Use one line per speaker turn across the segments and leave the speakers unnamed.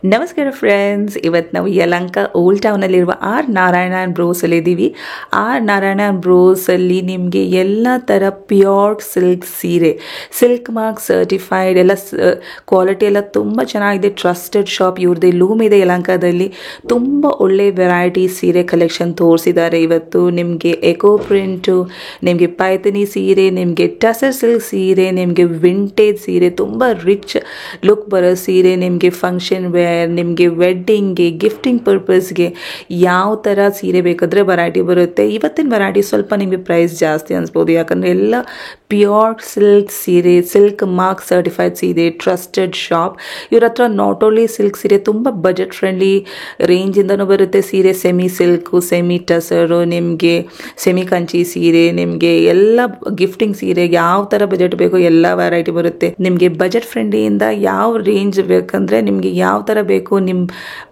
ನಮಸ್ಕಾರ ಫ್ರೆಂಡ್ಸ್, ಇವತ್ತು ನಾವು ಯಲಹಂಕ ಓಲ್ಡ್ ಟೌನಲ್ಲಿರುವ ಆರ್ ನಾರಾಯಣನ್ ಬ್ರೋಸಲ್ಲಿ ಇದ್ದೀವಿ. ಆರ್ ನಾರಾಯಣನ್ ಬ್ರೋಸಲ್ಲಿ ನಿಮಗೆ ಎಲ್ಲ ಥರ ಪ್ಯೂರ್ ಸಿಲ್ಕ್ ಸೀರೆ, ಸಿಲ್ಕ್ ಮಾರ್ಕ್ ಸರ್ಟಿಫೈಡ್ ಎಲ್ಲ ಕ್ವಾಲಿಟಿ ಎಲ್ಲ ತುಂಬ ಚೆನ್ನಾಗಿದೆ. ಟ್ರಸ್ಟೆಡ್ ಶಾಪ್ ಇವ್ರದ್ದು ಲೂಮ್ ಇದೆ ಯಲಹಂಕದಲ್ಲಿ. ತುಂಬ ಒಳ್ಳೆ ವೆರೈಟಿ ಸೀರೆ ಕಲೆಕ್ಷನ್ ತೋರಿಸಿದ್ದಾರೆ ಇವತ್ತು. ನಿಮಗೆ ಎಕೋ ಪ್ರಿಂಟು, ನಿಮಗೆ ಪೈಥನಿ ಸೀರೆ, ನಿಮಗೆ ಟಸರ್ ಸಿಲ್ಕ್ ಸೀರೆ, ನಿಮಗೆ ವಿಂಟೇಜ್ ಸೀರೆ, ತುಂಬ ರಿಚ್ ಲುಕ್ ಬರೋ ಸೀರೆ, ನಿಮಗೆ ಫಂಕ್ಷನ್ ವೇರ್, ನಿಮಗೆ ವೆಡ್ಡಿಂಗ್ಗೆ, ಗಿಫ್ಟಿಂಗ್ ಪರ್ಪಸ್ಗೆ ಯಾವ ಥರ ಸೀರೆ ಬೇಕಾದರೆ ವೆರೈಟಿ ಬರುತ್ತೆ. ಇವತ್ತಿನ ವೆರೈಟಿ ಸ್ವಲ್ಪ ನಿಮಗೆ ಪ್ರೈಸ್ ಜಾಸ್ತಿ ಅನಿಸ್ಬೋದು, ಯಾಕಂದರೆ ಎಲ್ಲ ಪ್ಯೂರ್ ಸಿಲ್ಕ್ ಸೀರೆ, ಸಿಲ್ಕ್ ಮಾರ್ಕ್ ಸರ್ಟಿಫೈಡ್ ಸೀರೆ, ಟ್ರಸ್ಟೆಡ್ ಶಾಪ್. ಇವ್ರ ಹತ್ರ ನಾಟ್ ಓನ್ಲಿ ಸಿಲ್ಕ್ ಸೀರೆ, ತುಂಬ ಬಜೆಟ್ ಫ್ರೆಂಡ್ಲಿ ರೇಂಜಿಂದನೂ ಬರುತ್ತೆ ಸೀರೆ. ಸೆಮಿ ಸಿಲ್ಕು, ಸೆಮಿ ಟಸರು, ನಿಮಗೆ ಸೆಮಿ ಕಂಚಿ ಸೀರೆ, ನಿಮಗೆ ಎಲ್ಲ ಗಿಫ್ಟಿಂಗ್ ಸೀರೆ ಯಾವ ಥರ ಬಜೆಟ್ ಬೇಕೋ ಎಲ್ಲ ವೆರೈಟಿ ಬರುತ್ತೆ. ನಿಮಗೆ ಬಜೆಟ್ ಫ್ರೆಂಡ್ಲಿಯಿಂದ ಯಾವ ರೇಂಜ್ ಬೇಕಂದರೆ ನಿಮಗೆ ಯಾವ ಥರ ಬೇಕು ನಿಮ್ಮ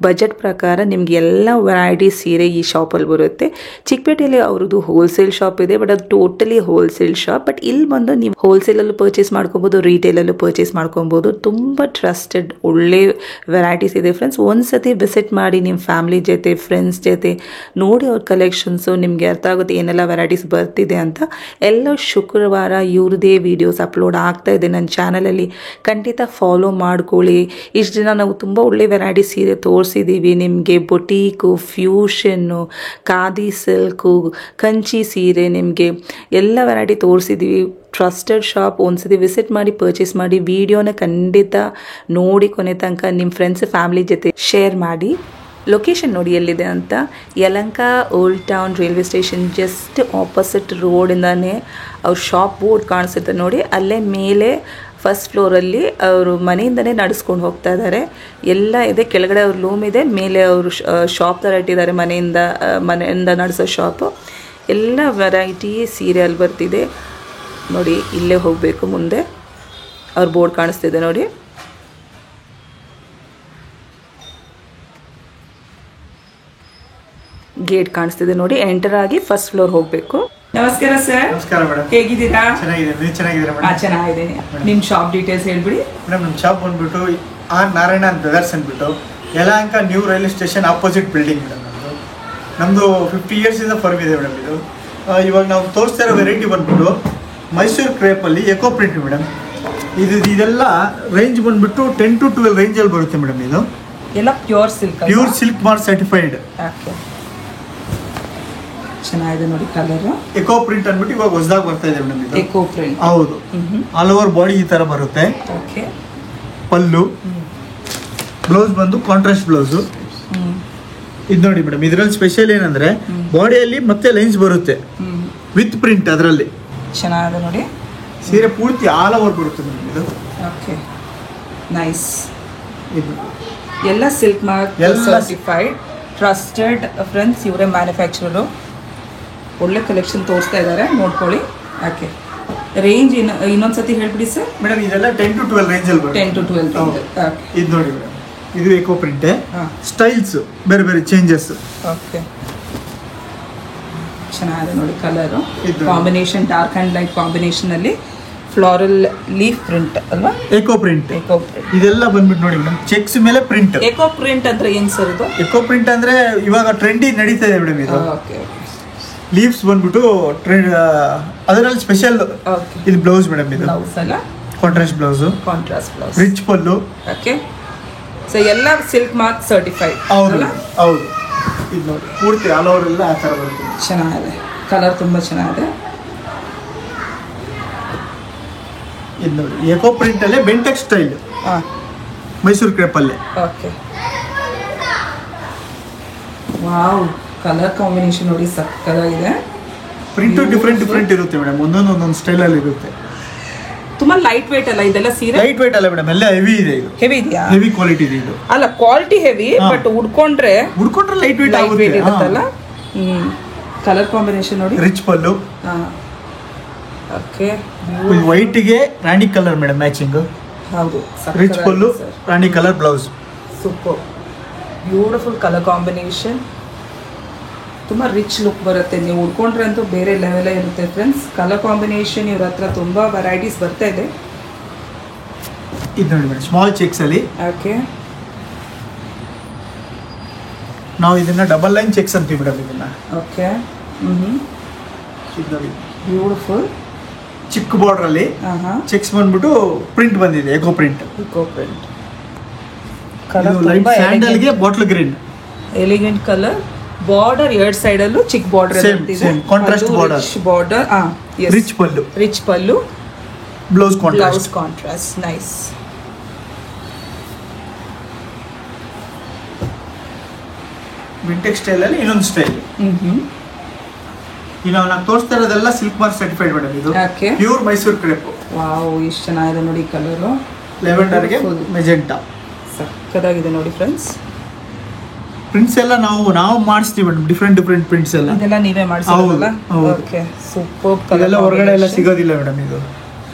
ಬಜೆಟ್ ಪ್ರಕಾರ ನಿಮಗೆ ಎಲ್ಲ ವೆರೈಟಿ ಸೀರೆ ಈ ಶಾಪಲ್ಲಿ ಬರುತ್ತೆ. ಚಿಕ್ಕಪೇಟೆಯಲ್ಲಿ ಅವ್ರದ್ದು ಹೋಲ್ಸೇಲ್ ಶಾಪ್ ಇದೆ, ಬಟ್ ಅದು ಟೋಟಲಿ ಹೋಲ್ಸೇಲ್ ಶಾಪ್. ಬಟ್ ಇಲ್ಲಿ ಬಂದು ನೀವು ಹೋಲ್ಸೇಲಲ್ಲೂ ಪರ್ಚೇಸ್ ಮಾಡ್ಕೊಬೋದು, ರಿಟೇಲಲ್ಲೂ ಪರ್ಚೇಸ್ ಮಾಡ್ಕೊಬೋದು. ತುಂಬ ಟ್ರಸ್ಟೆಡ್ ಒಳ್ಳೆ ವೆರೈಟೀಸ್ ಇದೆ ಫ್ರೆಂಡ್ಸ್. ಒಂದ್ಸತಿ ವಿಸಿಟ್ ಮಾಡಿ ನಿಮ್ಮ ಫ್ಯಾಮಿಲಿ ಜೊತೆ, ಫ್ರೆಂಡ್ಸ್ ಜೊತೆ ನೋಡಿ ಅವ್ರ ಕಲೆಕ್ಷನ್ಸು, ನಿಮಗೆ ಅರ್ಥ ಆಗುತ್ತೆ ಏನೆಲ್ಲ ವೆರೈಟೀಸ್ ಬರ್ತಿದೆ ಅಂತ. ಎಲ್ಲ ಶುಕ್ರವಾರ ಇವ್ರದ್ದೇ ವೀಡಿಯೋಸ್ ಅಪ್ಲೋಡ್ ಆಗ್ತಾ ಇದೆ ನನ್ನ ಚಾನಲಲ್ಲಿ, ಖಂಡಿತ ಫಾಲೋ ಮಾಡ್ಕೊಳ್ಳಿ. ಇಷ್ಟು ದಿನ ನಾವು ತುಂಬ ಒಳ್ಳೆ ವೆರೈಟಿ ಸೀರೆ ತೋರಿಸಿದ್ದೀವಿ ನಿಮಗೆ. Boutique, fusion, khadi silk, Kanchi ಸೀರೆ, ನಿಮಗೆ ಎಲ್ಲ ವೆರೈಟಿ ತೋರಿಸಿದ್ದೀವಿ. Trusted shop. ಒಂದ್ಸತಿ ವಿಸಿಟ್ ಮಾಡಿ ಪರ್ಚೇಸ್ ಮಾಡಿ. ವಿಡಿಯೋನ ಖಂಡಿತ ನೋಡಿ ಕೊನೆ ತನಕ ನಿಮ್ಮ ಫ್ರೆಂಡ್ಸ್ ಫ್ಯಾಮಿಲಿ ಜೊತೆ ಶೇರ್ ಮಾಡಿ. ಲೊಕೇಶನ್ ನೋಡಿ ಎಲ್ಲಿದೆ ಅಂತ. Yelahanka old town railway station just opposite ರೋಡಿಂದಾನೇ ಅವ್ರ ಶಾಪ್ ಬೋರ್ಡ್ ಕಾಣಿಸುತ್ತೆ ನೋಡಿ. ಅಲ್ಲೇ ಮೇಲೆ ಫಸ್ಟ್ ಫ್ಲೋರಲ್ಲಿ ಅವರು ಮನೆಯಿಂದನೇ ನಡೆಸ್ಕೊಂಡು ಹೋಗ್ತಾ ಇದ್ದಾರೆ. ಎಲ್ಲ ಇದೆ, ಕೆಳಗಡೆ ಅವ್ರ ಲೂಮ್ ಇದೆ, ಮೇಲೆ ಅವರು ಶಾಪ್ ಥರ ಇಟ್ಟಿದ್ದಾರೆ, ಮನೆಯಿಂದ ನಡೆಸೋ ಶಾಪು. ಎಲ್ಲ ವೆರೈಟಿ ಸೀರೆ ಅಲ್ಲಿ ಬರ್ತಿದೆ ನೋಡಿ. ಇಲ್ಲೇ ಹೋಗಬೇಕು, ಮುಂದೆ ಅವ್ರ ಬೋರ್ಡ್ ಕಾಣಿಸ್ತಿದೆ ನೋಡಿ. ಗೇಟ್ ಕಾಣಿಸ್ತಿದೆ ನೋಡಿ. ಎಂಟರ್ ಆಗಿ ಫಸ್ಟ್ ಫ್ಲೋರ್ ಹೋಗಬೇಕು. ನಮಸ್ಕಾರ ಸರ್.
ನಮಸ್ಕಾರ ಮೇಡಮ್,
ಹೇಗಿದ್ದೀರಾ?
ಚೆನ್ನಾಗಿದ್ದೀರಾ ಮೇಡಮ್?
ಚೆನ್ನಾಗಿದ್ದೀನಿ. ನಿಮ್ಮ ಶಾಪ್ ಡೀಟೇಲ್ಸ್ ಹೇಳ್ಬಿಡಿ
ಮೇಡಮ್. ನಮ್ಮ ಶಾಪ್ ಬಂದ್ಬಿಟ್ಟು ಆರ್ ನಾರಾಯಣನ್ ಬ್ರದರ್ಸ್ ಅಂದ್ಬಿಟ್ಟು Yelahanka new railway station opposite building madam. ನಮ್ಮದು 50 years ಇಂದ ಫರ್ಮ್ ಇದೆ ಮೇಡಮ್. ಇದು ಇವಾಗ ನಾವು ತೋರಿಸ್ತಾ ಇರೋ ವೆರೈಟಿ ಬಂದ್ಬಿಟ್ಟು ಮೈಸೂರು ಕ್ರೇಪಲ್ಲಿ ಎಕೋ ಪ್ರಿಂಟ್ ಮೇಡಮ್. ಇದೆಲ್ಲ ರೇಂಜ್ ಬಂದ್ಬಿಟ್ಟು 10 to 12 ರೇಂಜಲ್ಲಿ ಬರುತ್ತೆ ಮೇಡಮ್. ಇದು
ಎಲ್ಲ ಪ್ಯೂರ್ ಸಿಲ್ಕ್
ಮಾರ್ಕ್ ಸರ್ಟಿಫೈಡ್.
ಚೆನ್ನಾಗಿದೆ ನೋಡಿ ಕಲರ್.
ಎಕೋ ಪ್ರಿಂಟ್ ಅಂದ್ಬಿಟ್ಟು ಇವಾಗ ಹೊಸದಾಗಿ ಬರ್ತಾ ಇದೆ ಮೇಡಮ್. ಇದು
ಎಕೋ ಪ್ರಿಂಟ್.
ಹೌದು. ಆಲ್ ಓವರ್ ಬಾಡಿ ಈ ತರ ಬರುತ್ತೆ.
ಓಕೆ.
ಪಲ್ಲು, ಬ್ಲೌಸ್ ಬಂದು ಕಾಂಟ್ರಾಸ್ಟ್ ಬ್ಲೌಸು. ಇದು ನೋಡಿ ಮೇಡಮ್, ಇದರಲ್ಲಿ ಸ್ಪೆಷಲ್ ಏನಂದ್ರೆ ಬಾಡಿಯಲ್ಲಿ ಮತ್ತೆ ಲೈನ್ಸ್ ಬರುತ್ತೆ ವಿತ್ ಪ್ರಿಂಟ್. ಅದರಲ್ಲಿ
ಚೆನ್ನಾಗಿದೆ ನೋಡಿ.
ಸೀರೆ ಪೂರ್ತಿ ಆಲ್ ಓವರ್ ಬರುತ್ತೆ ಮೇಡಮ್ ಇದು.
Okay, nice.
ಇದು
ಎಲ್ಲ silk mark certified, trusted friends. ಇವರೇ ಮ್ಯಾನುಫ್ಯಾಕ್ಚರರು. ಒಳ್ಳೆ ಕಲೆಕ್ಷನ್ ತೋರಿಸ್ತಾ ಇದ್ದಾರೆ, ನೋಡ್ಕೊಳ್ಳಿ. ಓಕೆ, ರೇಂಜ್ ಇನ್ನೊಂದ್ಸತಿ ಹೇಳ್ಬಿಡಿ ಸರ್.
ಮೇಡಮ್ ಇದೆಲ್ಲ 10 to 12 ರೇಂಜಲ್ಲಿ ಬರುತ್ತೆ.
10 to 12.
ಇದು ನೋಡಿ ಮೇಡಮ್, ಇದು ಎಕೋ ಪ್ರಿಂಟ್. ಸ್ಟೈಲ್ಸ್ ಬೇರೆ ಬೇರೆ ಚೇಂಜಸ್.
ಓಕೆ, ಚೆನ್ನಾಗಿದೆ ನೋಡಿ colour. Combination dark and light combination ಅಲ್ಲಿ ಫ್ಲೋರಲ್ ಲೀಫ್ ಪ್ರಿಂಟ್ ಅಲ್ವಾ?
Eco print. ಇದೆಲ್ಲ ಬಂದ್ಬಿಟ್ಟು ನೋಡಿ ಮೇಡಮ್, ಚೆಕ್ಸ್ ಮೇಲೆ ಪ್ರಿಂಟ್.
ಎಕೋ ಪ್ರಿಂಟ್ ಅಂದ್ರೆ ಏನ್ ಸರ್ ಇದು?
ಎಕೋ ಪ್ರಿಂಟ್ ಅಂದ್ರೆ ಇವಾಗ ಟ್ರೆಂಡಿ ನಡೀತಾ ಇದೆ ಮೇಡಮ್ ಇದು.
ಓಕೆ.
ಲೀವ್ಸ್ ಬಂದ್ಬಿಟ್ಟು ಟ್ರೆಂಡ್, ಅದರಲ್ಲಿ ಸ್ಪೆಷಲ್. ಇದು ಬ್ಲೌಸ್ ಮೇಡಮ್. ಇದು contrast blouse. Rich pallu.
Okay. So ಎಲ್ಲ ಸಿಲ್ಕ್ ಮಾರ್ಕ್ ಸರ್ಟಿಫೈಡ್.
ಹೌದು ಹೌದು. ಇದು ನೋಡಿ ಪೂರ್ತಿ ಆಲ್ ಓವರ್ ಎಲ್ಲ ಆ ಥರ ಬರುತ್ತೆ.
ಚೆನ್ನಾಗಿದೆ ಕಲರ್, ತುಂಬಾ ಚೆನ್ನಾಗಿದೆ.
ಇದು ನೋಡಿ ಎಕೋ ಪ್ರಿಂಟ್ ಅಲ್ಲೇ ಬೆಂಟೆಕ್ ಸ್ಟೈಲ್, ಮೈಸೂರು ಕ್ರೇಪಲ್ಲೇ.
ಓಕೆ. ವಾವ್, ಕಲರ್ ಕಾಂಬಿನೇಷನ್ ನೋಡಿ ಸಕ್ಕತ್ತಾಗಿದೆ.
ಪ್ರಿಂಟು ಡಿಫ್ರೆಂಟ್ ಇರುತ್ತೆ ಮೇಡಮ್. ಒಂದೊಂದು ಸ್ಟೈಲಲ್ಲಿ ಇರುತ್ತೆ.
ತುಂಬಾ ಲೈಟ್ ವೇಟ್ ಅಲ್ಲ ಇದೆಲ್ಲ ಸೀರೆ?
ಲೈಟ್ ವೇಟ್ ಅಲ್ಲ ಮೇಡಮ್, ಎಲ್ಲ ಹೆವಿ ಇದೆ. ಇದು
ಹೆವಿ ಇದೆಯಾ?
ಹೆವಿ ಕ್ವಾಲಿಟಿ ಇದೆ ಇದು.
ಅಲ್ಲ, ಕ್ವಾಲಿಟಿ ಹೆವಿ, ಬಟ್ ಉಡ್ಕೊಂಡ್ರೆ
ಲೈಟ್ ವೇಟ್
ಇರುತ್ತಲ್ಲ. ಕಲರ್ ಕಾಂಬಿನೇಷನ್ ನೋಡಿ.
ರಿಚ್ ಪಲ್ಲು.
ಓಕೆ.
ವೈಟ್ಗೆ ರಾಣಿ ಕಲರ್ ಮೇಡಮ್ ಮ್ಯಾಚಿಂಗ್.
ಹೌದು.
ರಿಚ್ ಪಲ್ಲು, ರಾಣಿ colour blouse.
Super, beautiful colour combination. ತುಂಬ ರಿಚ್ ಲುಕ್ ಬರುತ್ತೆ. ನೀವು ಉಡ್ಕೊಂಡ್ರೆ ಅಂತೂ ಬೇರೆ ಲೆವೆಲೇ ಇರುತ್ತೆ ಫ್ರೆಂಡ್ಸ್. ಕಲರ್ ಕಾಂಬಿನೇಷನ್ ಇವ್ರ ಹತ್ರ ತುಂಬ ವೆರೈಟೀಸ್ ಬರ್ತಾ ಇದೆ.
ಇದು ನೋಡಿ ಮೇಡಮ್, ಸ್ಮಾಲ್ ಚೆಕ್ಸ್ ಅಲ್ಲಿ.
ಓಕೆ.
ನಾವು ಇದನ್ನ ಡಬಲ್ ಲೈನ್ ಚೆಕ್ಸ್ ಅಂತೀವಿ ಮೇಡಮ್ ಇದನ್ನ.
ಓಕೆ.
ಇದು ನೋಡಿ
ಬ್ಯೂಟಿಫುಲ್
ಚಿಕ್ಕ ಬಾರ್ಡರ್ ಅಲ್ಲಿ ಚೆಕ್ಸ್ ಬಂದ್ಬಿಟ್ಟು ಪ್ರಿಂಟ್ ಬಂದಿದೆ, eco print.
Colour
light sandal ಗೆ bottle green,
elegant colour. Border ಎರಡ್ ಸೈಡ್ ಅಲ್ಲೂ ಚಿಕ್ಕ border
same contrast border.
Border rich pallu,
blouse
contrast. Nice.
Vintage style ಅಲ್ಲಿ ಇನ್ನೊಂದು ಸ್ಟೈಲ್. ಇನ್ನು ನಾವು ತೋರಿಸ್ತಾ ಇರೋದೆಲ್ಲ ಸಿಲ್ಕ್ ಮಾರ್ಕ್ ಸರ್ಟಿಫೈಡ್ ಮೇಡಮ್. ಇದು ಪ್ಯೂರ್ ಮೈಸೂರು ಕ್ರೇಪ್.
ವಾವ್, ಎಷ್ಟು ಚೆನ್ನಾಗಿದೆ ನೋಡಿ ಕಲರು.
ಲೆವೆಂಡರ್ ಗೆ ಮೆಜೆಂಟಾ
ಸಕ್ಕದಾಗಿದೆ ನೋಡಿ ಫ್ರೆಂಡ್ಸ್.
ಪ್ರಿಂಟ್ಸ್ ಎಲ್ಲ ನಾವು ಮಾಡಿಸ್ತೀವಿ ಮೇಡಮ್. ಡಿಫ್ರೆಂಟ್ ಪ್ರಿಂಟ್ಸ್ ಎಲ್ಲ
ಇದೆಲ್ಲ ನೀವೇ ಮಾಡಿಸಿರೋದಲ್ಲ? Okay, super colour.
ಇದೆಲ್ಲ ಹೊರಗಡೆ ಎಲ್ಲ ಸಿಗೋದಿಲ್ಲ ಮೇಡಮ್. ಇದು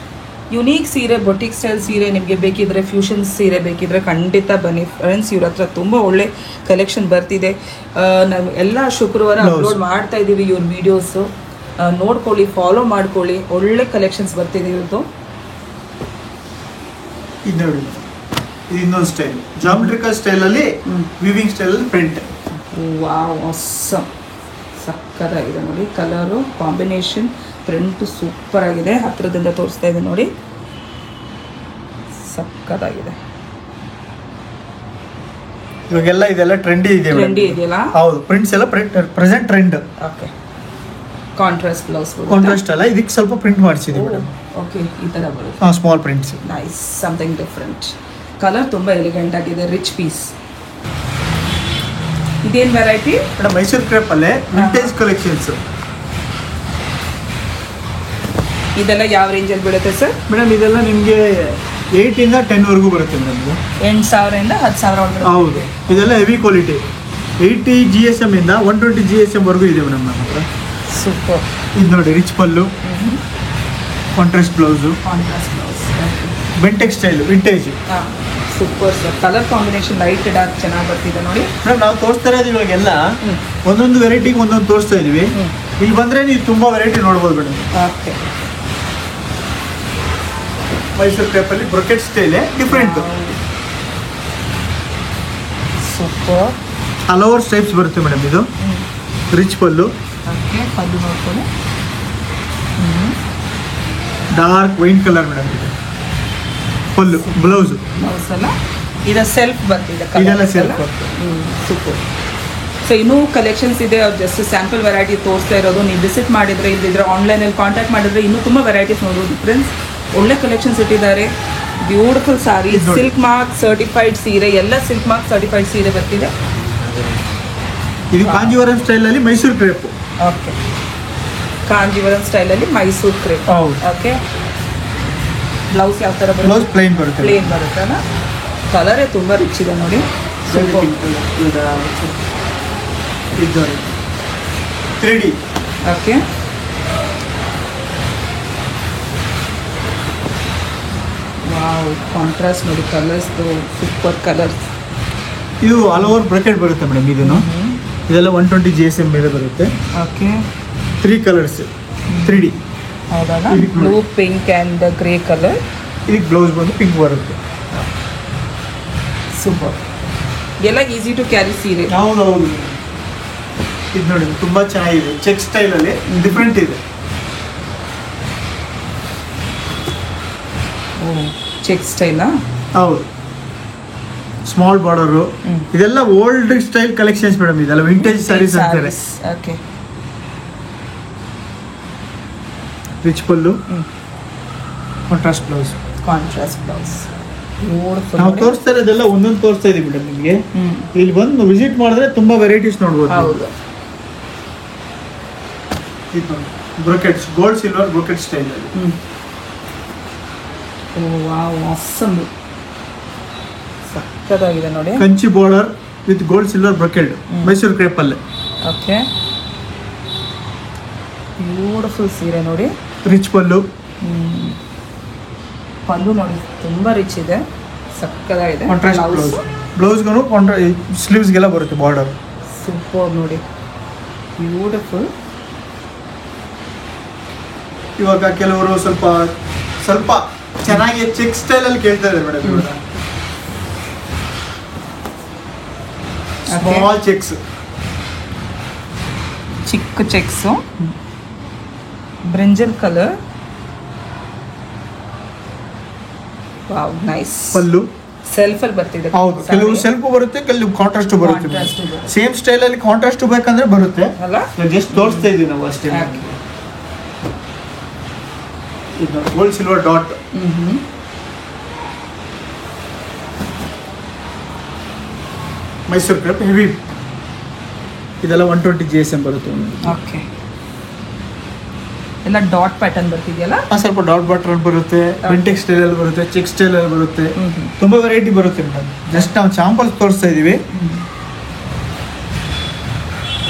ಯುನೀಕ್ ಸೀರೆ, ಬೊಟಿಕ್ ಸ್ಟೈಲ್ ಸೀರೆ ನಿಮಗೆ ಬೇಕಿದ್ರೆ, ಫ್ಯೂಷನ್ ಸೀರೆ ಬೇಕಿದ್ರೆ ಖಂಡಿತ ಬನ್ನಿ ಫ್ರೆಂಡ್ಸ್. ಇವ್ರ ಹತ್ರ ತುಂಬ ಒಳ್ಳೆ ಕಲೆಕ್ಷನ್ ಬರ್ತಿದೆ. ನಾವು ಎಲ್ಲ ಶುಕ್ರವಾರ ಅಪ್ಲೋಡ್ ಮಾಡ್ತಾ ಇದ್ದೀವಿ ಇವ್ರ ವಿಡಿಯೋಸು. ನೋಡ್ಕೊಳ್ಳಿ, ಫಾಲೋ ಮಾಡ್ಕೊಳ್ಳಿ. ಒಳ್ಳೆ ಕಲೆಕ್ಷನ್ಸ್ ಬರ್ತಿದೆ ಇವತ್ತು.
ಇದು ನೋಡಿ, ಇದು ಇನ್ನೊಂದು ಸ್ಟೈಲ್, ಜಾಮೆಟ್ರಿಕಲ್ ಸ್ಟೈಲ್ ಅಲ್ಲಿ ವಿವಿಂಗ್ ಸ್ಟೈಲ್ ಅಲ್ಲಿ ಪ್ರಿಂಟ್.
Wow, awesome. ಸಕ್ಕತ್ತಾಗಿದೆ ನೋಡಿ ಕಲರು, ಕಾಂಬಿನೇಷನ್, ಪ್ರಿಂಟ್ ಸೂಪರ್ ಆಗಿದೆ. ಹತ್ರದಿಂದ ತೋರಿಸ್ತಾ ಇದೆ ನೋಡಿ, ಸಕ್ಕತ್ತಾಗಿದೆ.
ಇವಾಗೆಲ್ಲ ಇದೆಲ್ಲ ಟ್ರೆಂಡಿ
ಇದೆಯಲ್ಲ?
ಹೌದು, ಪ್ರಿಂಟ್ಸ್ ಎಲ್ಲ present trend.
Okay, contrast blouse.
Contrast ಅಲ್ಲ, ಇದಕ್ಕೆ ಸ್ವಲ್ಪ ಪ್ರಿಂಟ್ ಮಾಡಿಸಿದೀವಿ ಮೇಡಮ್.
ಓಕೆ, ಈ ತರ ಬರುತ್ತೆ.
Small prints.
Nice, something different. Colour ತುಂಬಾ ಎಲಿಗೆಂಟ್ ಆಗಿದೆ, ರಿಚ್ ಪೀಸ್. ಇದೇನು ವೆರೈಟಿ
ಮೇಡಮ್? ಮೈಸೂರು ಕ್ರೇಪ್ ಅಲ್ಲೇ ವಿಂಟೇಜ್ ಕಲೆಕ್ಷನ್ಸ್.
ಇದೆಲ್ಲ ಯಾವ ರೇಂಜಲ್ಲಿ ಬೀಳುತ್ತೆ ಸರ್?
ಮೇಡಮ್ ಇದೆಲ್ಲ ನಿಮಗೆ 8 ಇಂದ 10 ವರೆಗೂ ಬರುತ್ತೆ ಮೇಡಮ್.
8,000 ಇಂದ 10,000 ಒಳಗಡೆ.
ಹೌದು, ಇದೆಲ್ಲ ಹೆವಿ ಕ್ವಾಲಿಟಿ. 80 GSM ಇಂದ 120 GSM ವರೆಗೂ ಇದೆ ಮೇಡಮ್ ನಮ್ಮ ಹತ್ರ.
ಸೂಪರ್.
ಇದು ನೋಡಿ, rich pallu, contrast blouse, Bentex style, vintage.
Super sir. Colour combination light dark ಚೆನ್ನಾಗಿ ಬರ್ತಿದೆ ನೋಡಿ.
ಮೇಡಮ್ ನಾವು ತೋರಿಸ್ತಾ ಇರೋದು ಇವಾಗೆಲ್ಲ ಒಂದೊಂದು ವೆರೈಟಿಗೆ ಒಂದೊಂದು ತೋರಿಸ್ತಾ ಇದೀವಿ. ಇಲ್ಲಿ ಬಂದ್ರೆ ನೀವು ತುಂಬಾ ವೆರೈಟಿ ನೋಡ್ಬೋದು ಮೇಡಮ್.
ಓಕೆ,
ಮೈಸೂರು ಕ್ರೇಪ್ ಅಲ್ಲಿ ಬ್ರೊಕೆಟ್ ಸ್ಟೈಲ್ ಡಿಫ್ರೆಂಟ್.
ಸೂಪರ್.
ಹಲವಾರು ಸ್ಟೈಪ್ಸ್ ಬರುತ್ತೆ ಮೇಡಮ್. ಇದು ರಿಚ್ ಪಲ್ಲು.
ಓಕೆ, ಪಲ್ಲು ನೋಡ್ಕೊಳ್ಳಿ.
Dark wine colour madam. ಇದು ಪಲ್ಲು, ಬ್ಲೌಸು.
ಬ್ಲೌಸ್ ಅಲ್ಲ, ಇದು ಸೆಲ್ಫ್ ಬರ್ತಿದೆ.
ಇದೆಲ್ಲ ಸೆಲ್ಫ್.
ಸೂಪರ್. ಸೊ ಇನ್ನೂ ಕಲೆಕ್ಷನ್ಸ್ ಇದೆ. ಅವ್ರು ಜಸ್ಟ್ ಸ್ಯಾಂಪಲ್ ವೆರೈಟಿ ತೋರಿಸ್ತಾ ಇರೋದು. ನೀವು ವಿಸಿಟ್ ಮಾಡಿದರೆ, ಇಲ್ಲದಿದ್ರೆ ಆನ್ಲೈನಲ್ಲಿ ಕಾಂಟ್ಯಾಕ್ಟ್ ಮಾಡಿದ್ರೆ ಇನ್ನೂ ತುಂಬ ವೆರೈಟೀಸ್ ನೋಡ್ಬೋದು ಫ್ರೆಂಡ್ಸ್. ಒಳ್ಳೆ ಕಲೆಕ್ಷನ್ಸ್ ಇಟ್ಟಿದ್ದಾರೆ. ಬ್ಯೂಟಿಫುಲ್ ಸಾರಿ, ಸಿಲ್ಕ್ ಮಾರ್ಕ್ ಸರ್ಟಿಫೈಡ್ ಸೀರೆ, ಎಲ್ಲ ಸಿಲ್ಕ್ ಮಾರ್ಕ್ ಸರ್ಟಿಫೈಡ್ ಸೀರೆ ಬರ್ತಿದೆ.
ಇದು ಕಾಂಜೀವರಂ ಸ್ಟೈಲಲ್ಲಿ ಮೈಸೂರು ಕ್ರೇಪ್.
ಓಕೆ, ಕಾಂಜೀವರಂ ಸ್ಟೈಲಲ್ಲಿ ಮೈಸೂರು ಕ್ರೇಪ್. ಓಕೆ, ಬ್ಲೌಸ್ ಯಾವ ಥರ ಬರುತ್ತೆ?
ಬ್ಲೌಸ್ ಪ್ಲೇನ್ ಬರುತ್ತೆ.
ಪ್ಲೇನ್ ಬರುತ್ತಲ್ಲ. ಕಲರೇ ತುಂಬ ರಿಚ್ ಇದೆ ನೋಡಿ.
ಇದು 3D.
ಓಕೆ, ವಾವ್, ಕಾಂಟ್ರಾಸ್ಟ್ ನೋಡಿ ಕಲರ್ಸ್ದು, ಸೂಪರ್ ಕಲರ್ಸ್.
ಇದು ಆಲ್ ಓವರ್ ಬ್ರಾಕೆಟ್ ಬರುತ್ತೆ ಮೇಡಮ್. ಇದನ್ನು ಇದೆಲ್ಲ 120 GSM ಮೇಲೆ ಬರುತ್ತೆ.
Okay,
3 colours 3D.
ಹೌದಲ್ಲ? Blue, pink and grey colour.
ಇದಕ್ಕೆ ಬ್ಲೌಸ್ ಬಂದು ಪಿಂಕ್ ಬರುತ್ತೆ.
ಸೂಪರ್. ಎಲ್ಲ ಈಸಿ ಟು ಕ್ಯಾರಿ ಸೀರೆ.
ಹೌದು. ಇದು ನೋಡಿ, ತುಂಬ ಚೆನ್ನಾಗಿದೆ. ಚೆಕ್ ಸ್ಟೈಲಲ್ಲಿ ಡಿಫ್ರೆಂಟ್ ಇದೆ.
ಚೆಕ್ ಸ್ಟೈಲಾ?
ಹೌದು, ಸ್ಮಾಲ್ ಬಾರ್ಡರು. ಇದೆಲ್ಲ ಓಲ್ಡ್ ಸ್ಟೈಲ್ ಕಲೆಕ್ಷನ್ಸ್ ಮೇಡಮ್. ಇದೆಲ್ಲ ವಿಂಟೇಜ್ ಸ್ಯಾರೀಸ್ ಅಂತಾರೆ.
Okay,
rich pallu, contrast blouse. ನಾವು ತೋರಿಸ್ತಾ ಇರೋದೆಲ್ಲ ಒಂದೊಂದು ತೋರಿಸ್ತಾ ಇದೀವಿ ಮೇಡಮ್ ನಿಮಗೆ. ಇಲ್ಲಿ ಬಂದು ವಿಸಿಟ್ ಮಾಡಿದ್ರೆ ತುಂಬಾ ವೆರೈಟೀಸ್ ನೋಡ್ಬೋದು.
ಹೌದು.
ಬ್ರೊಕೆಟ್ಸ್, ಗೋಲ್ಡ್ ಸಿಲ್ವರ್ ಬ್ರೊಕೆಟ್ ಸ್ಟೈಲ್ ಅಲ್ಲಿ.
Wow, awesome. ಸಕ್ಕತ್ತಾಗಿದೆ ನೋಡಿ.
Kanchi border with gold silver brocade, Mysuru crepe ಅಲ್ಲೇ.
ಓಕೆ, ಬ್ಯೂಟಿಫುಲ್ ಸೀರೆ ನೋಡಿ.
ರಿಚ್ ಪಲ್ಲು.
ಪಲ್ಲು ನೋಡಿ ತುಂಬ ರಿಚ್ ಇದೆ, ಸಕ್ಕತ್ತಾಗಿದೆ.
Contrast blouse. ಬ್ಲೌಸ್ಗೂ ಸ್ಲೀವ್ಸ್ಗೆಲ್ಲ ಬರುತ್ತೆ ಬಾರ್ಡರ್.
ಸೂಪರ್ ನೋಡಿ, ಬ್ಯೂಟಿಫುಲ್.
ಇವಾಗ ಕೆಲವರು ಸ್ವಲ್ಪ ಚೆನ್ನಾಗಿ ಚೆಕ್ ಸ್ಟೈಲ್ ಅಲ್ಲಿ ಕೇಳ್ತಾ ಇದ್ದಾರೆ ಮೇಡಮ್. ಇವಾಗ ಸ್ಮಾಲ್ ಚೆಕ್ಸ್
ಚಿಕ್ಕ checks, brinjal colour. Wow, nice.
Pallu
self ಅಲ್ಲಿ ಬರ್ತಿದೆ.
ಹೌದು, ಕೆಲವು ಸೆಲ್ಫ್ ಬರುತ್ತೆ, ಕೆಲವು ಕಾಂಟ್ರಾಸ್ಟ್ ಬರುತ್ತೆ.
Contrast ಬರುತ್ತೆ.
ಸೇಮ್ ಸ್ಟೈಲ್ ಅಲ್ಲಿ ಕಾಂಟ್ರಾಸ್ಟ್ ಬೇಕಂದ್ರೆ ಬರುತ್ತೆ
ಅಲ್ಲ?
ಜಸ್ಟ್ ತೋರಿಸ್ತಾ ಇದೀವಿ ನಾವು ಅಷ್ಟೇ. ಇದು gold silver dot. Mysuru crepe heavy. ಇದೆಲ್ಲ 120 GSM ಬರುತ್ತೆ.
ಓಕೆ, ಎಲ್ಲ ಡಾಟ್ ಪ್ಯಾಟರ್ನ್ ಬರ್ತಿದೆಯಲ್ಲ.
ಸ್ವಲ್ಪ ಡಾಟ್ ಪ್ಯಾಟರ್ನ್ ಬರುತ್ತೆ, ವಿಂಟೇಜ್ ಸ್ಟೈಲ್ ಅಲ್ಲಿ ಬರುತ್ತೆ, ಚೆಕ್ ಸ್ಟೈಲ್ ಅಲ್ಲಿ ಬರುತ್ತೆ, ತುಂಬಾ ವೆರೈಟಿ ಬರುತ್ತೆ ಮೇಡಮ್. ಜಸ್ಟ್ ನಾವು ಸ್ಯಾಂಪಲ್ ತೋರಿಸ್ತಾ ಇದೀವಿ.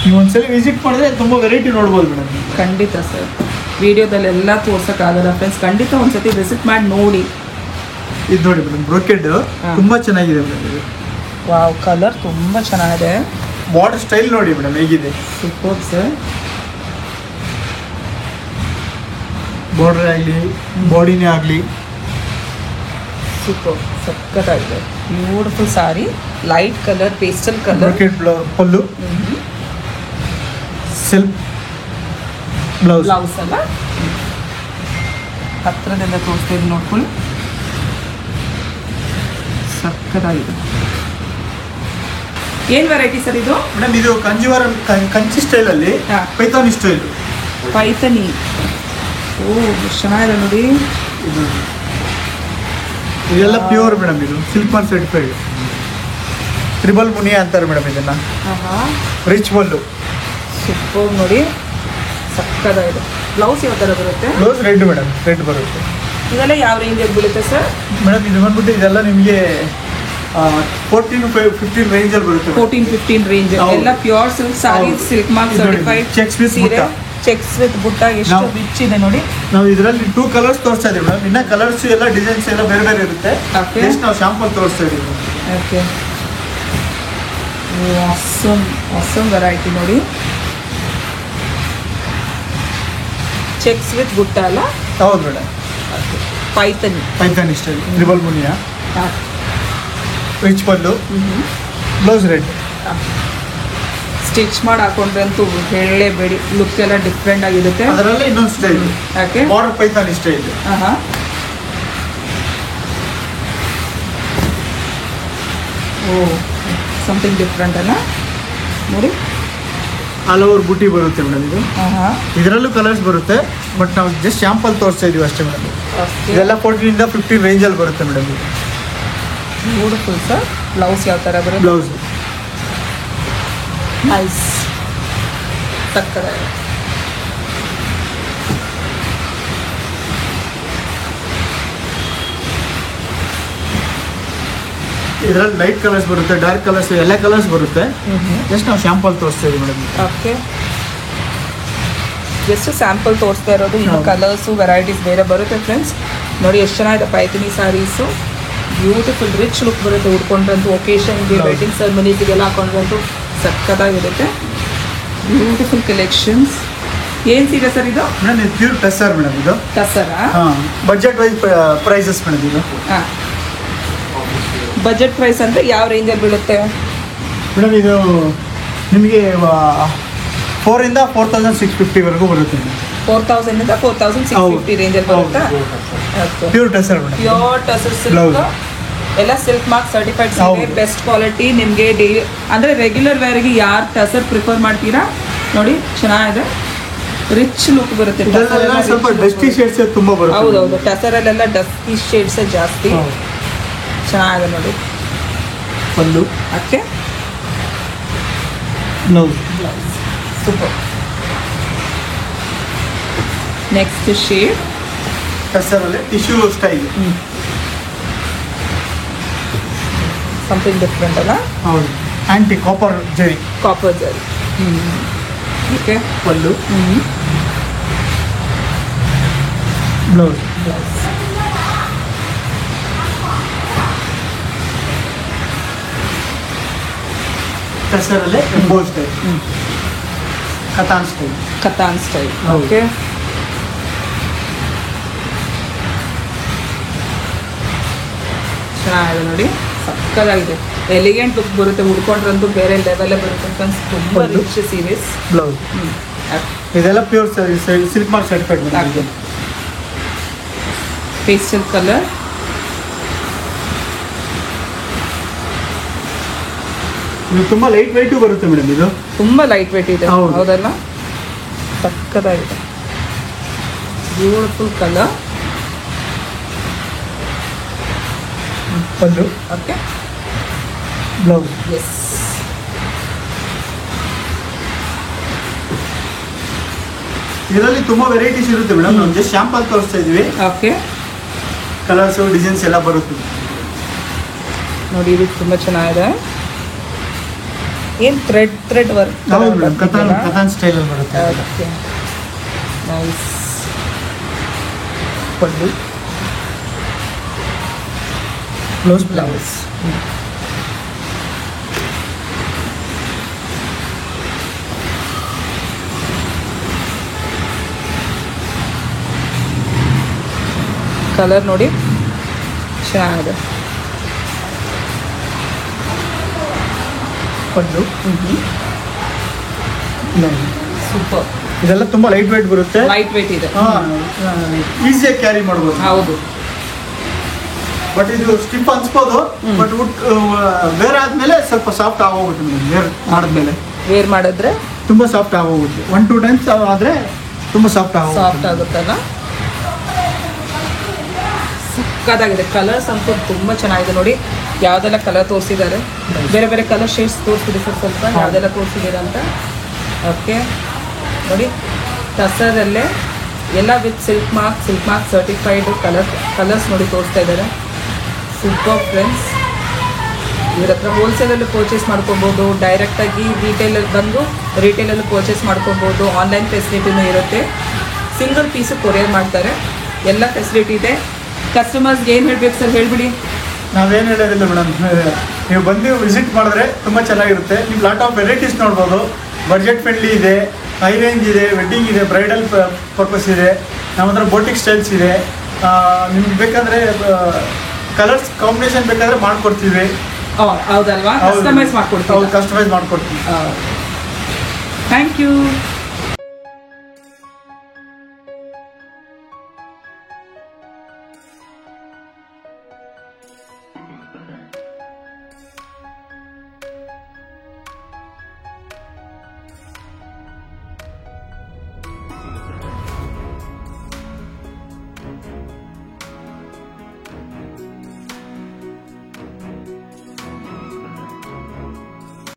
ನೀವು ಒಂದ್ಸಲಿ ವಿಸಿಟ್ ಮಾಡಿದ್ರೆ ತುಂಬಾ ವೆರೈಟಿ ನೋಡ್ಬೋದು ಮೇಡಮ್.
ಖಂಡಿತ ಸರ್, ವಿಡಿಯೋದಲ್ಲೆಲ್ಲ ತೋರ್ಸೋಕ್ಕಾಗಲ್ಲ ಫ್ರೆಂಡ್ಸ್. ಖಂಡಿತ ಒಂದ್ಸತಿ ವಿಸಿಟ್ ಮಾಡಿ ನೋಡಿ.
ಇದು ನೋಡಿ ಮೇಡಮ್, ಬ್ರೋಕೆಡ್ ತುಂಬಾ ಚೆನ್ನಾಗಿದೆ ಮೇಡಮ್. ಇದು
ವಾವ್, ಕಲರ್ ತುಂಬ ಚೆನ್ನಾಗಿದೆ.
ಬಾರ್ಡರ್ ಸ್ಟೈಲ್ ನೋಡಿ ಮೇಡಮ್ ಹೇಗಿದೆ.
Super sir.
ಬಾರ್ಡರ್ ಆಗಲಿ, ಬಾಡಿನೇ ಆಗಲಿ,
ಸೂಪರ್, ಸಕ್ಕತ್ತಾಗಿದೆ. Beautiful sari, light colour, pastel colour.
Brocade pallu, self blouse.
Blouse ಅಲ್ಲ, ಹತ್ರದಿಂದ ತೋರಿಸ್ತಾ ಇದ್ದೀನಿ ನೋಡ್ಕೊಳ್ಳಿ. ಸಕ್ಕತ್ತಾಗಿದೆ. ಏನು ವೆರೈಟಿ ಸರ್ ಇದು?
ಮೇಡಮ್ ಇದು ಕಂಜೀವರಂ ಕಂಚಿ ಸ್ಟೈಲ್ ಅಲ್ಲಿ ಪೈಥಾನಿ ಸ್ಟೈಲ್.
ಪೈಥಾನಿ. ಓ, ಚೆನ್ನಾಗಿದೆ ನೋಡಿ.
ಇದೆಲ್ಲ ಪ್ಯೂರ್ ಮೇಡಮ್. ಇದು silk mark certified. Triple Muniya ಅಂತಾರೆ ಮೇಡಮ್ ಇದನ್ನ. ರಿಚ್ ಪಲ್ಲು.
ಸೂಪರ್ ನೋಡಿ, ಸಕ್ಕತ್ತಾಗಿದೆ. ಬ್ಲೌಸ್ ಯಾವ ಥರ ಬರುತ್ತೆ?
ಬ್ಲೌಸ್ ರೆಡ್ ಮೇಡಮ್, ರೆಡ್ ಬರುತ್ತೆ.
ಇದೆಲ್ಲ ಯಾವ ರೇಂಜಲ್ಲಿ ಬೀಳುತ್ತೆ ಸರ್?
ಮೇಡಮ್ ಇದು ಬಂದ್ಬಿಟ್ಟು ಇದೆಲ್ಲ ನಿಮಗೆ 14-15 ರೇಂಜಲ್ಲಿ ಬರುತ್ತೆ.
14-15 ರೇಂಜ್. ಎಲ್ಲ pure silk sorry, silk mark certified
cheques with
ಸೀರೆ, ಚೆಕ್ಸ್ ವಿತ್ ಬುಟ್ಟ. ಎಷ್ಟು ರಿಚ್ ಇದೆ ನೋಡಿ.
ನಾವು ಇದರಲ್ಲಿ 2 ಕಲರ್ಸ್ ತೋರಿಸ್ತಾ ಇದೀವಿ ಮೇಡಮ್. ಇನ್ನ ಕಲರ್ಸ್ ಎಲ್ಲ ಡಿಸೈನ್ಸ್ ಎಲ್ಲ ಬೇರೆ ಬೇರೆ ಇರುತ್ತೆ. ಜಸ್ಟ್ ನಾವು ಶಾಂಪಲ್ ತೋರಿಸ್ತಾ ಇದೀವಿ.
ಓಕೆ, ಆಸಮ್ ವೆರೈಟಿ ನೋಡಿ. ಚೆಕ್ಸ್ ವಿತ್ ಬುಟ್ಟ ಅಲ್ಲ?
ಹೌದು madam.
Paithani.
Paithani style, triple ಮುನಿಯಾ, rich pallu, blouse red.
Stitch ಮಾಡಿ ಹಾಕೊಂಡ್ರಂತೂ ಹೇಳಲೇಬೇಡಿ, ಲುಕ್ ಎಲ್ಲ ಡಿಫ್ರೆಂಟ್ ಆಗಿರುತ್ತೆ.
ಅದರಲ್ಲೇ ಇನ್ನೊಂದು ಸ್ಟೈಲ್,
ಯಾಕೆ
ಬಾರ್ಡರ್ ಪೈಥಾನಿ ಸ್ಟೈಲ್.
ಓ, ಸಮಥಿಂಗ್ ಡಿಫ್ರೆಂಟ್ ಅಲ್ಲ ನೋಡಿ.
ಆಲ್ ಓವರ್ ಬುಟ್ಟಿ ಬರುತ್ತೆ ಮೇಡಮ್ ಇದು. ಇದರಲ್ಲೂ ಕಲರ್ಸ್ ಬರುತ್ತೆ, ಬಟ್ ನಾವು ಜಸ್ಟ್ ಶಾಂಪಲ್ ತೋರಿಸ್ತಾ ಇದೀವಿ ಅಷ್ಟೇ ಮೇಡಮ್. ಇದೆಲ್ಲ 14-15 ರೇಂಜಲ್ಲಿ ಬರುತ್ತೆ ಮೇಡಮ್. ಇದು
ಬ್ಯೂಟಿಫುಲ್ ಸರ್. ಬ್ಲೌಸ್ ಯಾವ ಥರ ಬರುತ್ತೆ?
ಬ್ಲೌಸ್
ನೈಸ್, ಸಕ್ಕತ್ತಾಗಿದೆ.
ಇದರಲ್ಲಿ ಲೈಟ್ ಕಲರ್ಸ್ ಬರುತ್ತೆ, ಡಾರ್ಕ್ ಕಲರ್ಸ್, ಎಲ್ಲ ಕಲರ್ಸ್ ಬರುತ್ತೆ. ಜಸ್ಟ್ ನಾವು ಶಾಂಪಲ್ ತೋರಿಸ್ತಾ ಇದೀವಿ ಮೇಡಮ್.
ಓಕೆ, ಜಸ್ಟ್ ಸ್ಯಾಂಪಲ್ ತೋರಿಸ್ತಾ ಇರೋದು. ಇನ್ನು ಕಲರ್ಸು ವೆರೈಟೀಸ್ ಬೇರೆ ಬರುತ್ತೆ ಫ್ರೆಂಡ್ಸ್. ನೋಡಿ ಎಷ್ಟು ಚೆನ್ನಾಗಿದೆ Paithani saris. Beautiful rich look ಬರುತ್ತೆ. ಉಟ್ಕೊಂಡ್ರಂತೂ ಒಕೇಶನ್ಗೆ, ವೆಡ್ಡಿಂಗ್ ಸೆರೆಮನೀಸ್ಗೆಲ್ಲ ಹಾಕೊಂಡ್ರಂತೂ ಸಕ್ಕತ್ತಾಗಿರುತ್ತೆ. Beautiful collections. ಏನು ಸೀರೆ ಸರ್ ಇದು?
ಮೇಡಮ್ ಇದು ಪ್ಯೂರ್ ಟಸರ್ ಮೇಡಮ್. ಇದು
ಟಸರಾ?
Budget wise prices madam. ಇದು
ಬಜೆಟ್ ಪ್ರೈಸ್ ಅಂದರೆ ಯಾವ ರೇಂಜಲ್ಲಿ ಬೀಳುತ್ತೆ
ಮೇಡಮ್? ಇದು ನಿಮಗೆ 4,000 to 4,650 ವರೆಗೂ ಬರುತ್ತೆ.
4,000 ಇಂದ 4,650 ರೇಂಜಲ್ಲಿ ಬರುತ್ತಾ?
Pure tussar madam.
Pure tussar silk, ಎಲ್ಲ ಸಿಲ್ಕ್ ಮಾರ್ಕ್ ಸರ್ಟಿಫೈಡ್ ಸೀರೆ, ಬೆಸ್ಟ್ ಕ್ವಾಲಿಟಿ. ನಿಮಗೆ ಡೈಲಿ ಅಂದರೆ ರೆಗ್ಯುಲರ್ ವೇರ್ಗೆ ಯಾರು ಟಸರ್ ಪ್ರಿಫರ್ ಮಾಡ್ತೀರಾ ನೋಡಿ, ಚೆನ್ನಾಗಿದೆ. ರಿಚ್ ಲುಕ್ ಬರುತ್ತೆ.
ಸ್ವಲ್ಪ ಡಸ್ಟಿ ಶೇಡ್ಸ್ ತುಂಬ ಬರುತ್ತೆ.
ಹೌದೌದು, ಟಸರಲ್ಲೆಲ್ಲ ಡಸ್ಟಿ ಶೇಡ್ಸ್ ಜಾಸ್ತಿ. ಚೆನ್ನಾಗಿದೆ ನೋಡಿ.
Pallu,
okay,
blouse.
Super. Next shade
ಟಸರಲ್ಲಿ ಟಿಶ್ಯೂ ಸ್ಟೈಲ್.
ಸಮಥಿಂಗ್ ಡಿಫ್ರೆಂಟ್ ಅಲ್ಲ?
ಹೌದು, aunty copper zari.
Copper zari. Okay,
pallu, blouse. ಟಸರಲ್ಲೇ emboss style, katan style.
Katan style.
ಹೌದು.
ಓಕೆ, ಚೆನ್ನಾಗಿದೆ ನೋಡಿ, ಸಕ್ಕತ್ತಾಗಿದೆ. ಎಲಿಗೆಂಟ್ ಲುಕ್ ಬರುತ್ತೆ. ಉಡ್ಕೊಂಡ್ರಂತೂ ಬೇರೆ ಲೆವೆಲ್ಲೇ ಬರುತ್ತೆ ಫ್ರೆಂಡ್ಸ್. ತುಂಬ ರಿಚ್ ಸೀರೀಸ್.
ಬ್ಲೌಸ್ ಇದೆಲ್ಲ pure silk mark certified madam.
Pastel colour,
ಇದು ತುಂಬ ಲೈಟ್ ವೆಯ್ಟು ಬರುತ್ತೆ ಮೇಡಮ್. ಇದು
ತುಂಬ ಲೈಟ್ ವೆಯ್ಟ್ ಇದೆ.
ಹೌದು.
ಹೌದಲ್ಲ, ಸಕ್ಕತ್ತಾಗಿದೆ. Beautiful colour.
Pallu,
okay,
blouse.
Yes.
ಇದರಲ್ಲಿ ತುಂಬಾ ವೆರೈಟೀಸ್ ಇರುತ್ತೆ ಮೇಡಮ್. ನಾವು ಜಸ್ಟ್ ಶಾಂಪಲ್ ತೋರಿಸ್ತಾ ಇದೀವಿ.
ಓಕೆ,
ಕಲರ್ಸ್ ಡಿಸೈನ್ಸ್ ಎಲ್ಲ ಬರುತ್ತೆ
ನೋಡಿ. ಇದು ತುಂಬ ಚೆನ್ನಾಗಿದೆ. ಏನು ಥ್ರೆಡ್ ವರ್ಕ್.
ಹೌದು ಮೇಡಮ್, ಕತಾನ್ ಸ್ಟೈಲಲ್ಲಿ ಬರುತ್ತೆ.
Okay, nice. Pallu,
blouse.
Colour ನೋಡಿ ಚೆನ್ನಾಗಿದೆ.
ಪಲ್ಲು,
ಸೂಪರ್.
ಇದೆಲ್ಲ ತುಂಬಾ ಲೈಟ್ ವೆಯ್ಟ್ ಬರುತ್ತೆ.
ಲೈಟ್ ವೆಯ್ಟ್ ಇದೆ.
ಈಸಿಯಾಗಿ ಕ್ಯಾರಿ ಮಾಡ್ಬೋದು.
ಹೌದು.
ಬಟ್ ಇದು ಸ್ಟಿಫ್ ಅನ್ಸ್ಬೋದು. ಬಟ್ ವೇರ್ ಆದ್ಮೇಲೆ ಸ್ವಲ್ಪ ಸಾಫ್ಟ್ ಆಗೋಗುತ್ತೆ ಮೇಡಮ್. ವೇರ್ ಮಾಡಿದ್ಮೇಲೆ
ವೇರ್ ಮಾಡಿದ್ರೆ
ತುಂಬಾ ಸಾಫ್ಟ್ ಆಗೋಗುತ್ತೆ. 1-2 ಟೈಮ್ಸ್ ಆದ್ರೆ ತುಂಬಾ ಸಾಫ್ಟ್
ಆಗುತ್ತಲ್ಲ. ಸಕ್ಕತ್ತಾಗಿದೆ. ಕಲರ್ಸ್ ಅಂತೂ ತುಂಬ ಚೆನ್ನಾಗಿದೆ ನೋಡಿ. ಯಾವುದೆಲ್ಲ ಕಲರ್ ತೋರಿಸಿದ್ದಾರೆ, ಬೇರೆ ಬೇರೆ ಕಲರ್ ಶೇಡ್ಸ್ ತೋರಿಸಿದೆ ಸರ್. ಸ್ವಲ್ಪ ಯಾವುದೆಲ್ಲ ತೋರಿಸಿದ್ದೀರ ಅಂತ. ಓಕೆ ನೋಡಿ, ಟಸರಲ್ಲೇ ಎಲ್ಲ with silk mark certified colours ನೋಡಿ ತೋರಿಸ್ತಾ ಇದ್ದಾರೆ. Super friends. ಇವ್ರ ಹತ್ರ ಹೋಲ್ಸೇಲಲ್ಲಿ ಪರ್ಚೇಸ್ ಮಾಡ್ಕೊಬೋದು, ಡೈರೆಕ್ಟಾಗಿ ರಿಟೇಲಲ್ಲಿ ಪರ್ಚೇಸ್ ಮಾಡ್ಕೊಬೋದು. ಆನ್ಲೈನ್ ಫೆಸಿಲಿಟಿನೂ ಇರುತ್ತೆ. ಸಿಂಗಲ್ ಪೀಸು ಕೊರಿಯರ್ ಮಾಡ್ತಾರೆ. ಎಲ್ಲ ಫೆಸಿಲಿಟಿ ಇದೆ. ಕಸ್ಟಮರ್ಸ್ಗೆ ಏನು ಹೇಳಬೇಕು ಸರ್, ಹೇಳಿಬಿಡಿ.
ನಾವೇನು ಹೇಳೋದಿಲ್ಲ ಮೇಡಮ್, ನೀವು ಬಂದು ವಿಸಿಟ್ ಮಾಡಿದ್ರೆ ತುಂಬ ಚೆನ್ನಾಗಿರುತ್ತೆ. ನೀವು ಲಾಟ್ ಆಫ್ ವೆರೈಟೀಸ್ ನೋಡ್ಬೋದು. ಬಡ್ಜೆಟ್ ಫ್ರೆಂಡ್ಲಿ ಇದೆ, ಹೈ ರೇಂಜ್ ಇದೆ, ವೆಡ್ಡಿಂಗ್ ಇದೆ, ಬ್ರೈಡಲ್ ಪರ್ಪಸ್ ಇದೆ. ನಮ್ಮ ಹತ್ರ ಬೋಟಿಕ್ ಸ್ಟೈಲ್ಸ್ ಇದೆ. ನಿಮ್ಗೆ ಬೇಕಾದರೆ ಕಲರ್ಸ್ ಕಾಂಬಿನೇಷನ್ ಬೇಕಾದರೆ ಮಾಡಿಕೊಡ್ತೀವಿ.
ಹೌದಲ್ವಾ? ಕಸ್ಟಮೈಸ್ ಮಾಡ್ಕೊಡ್ತೀವಿ.
ಕಸ್ಟಮೈಸ್ ಮಾಡಿಕೊಡ್ತೀವಿ.
Thank you.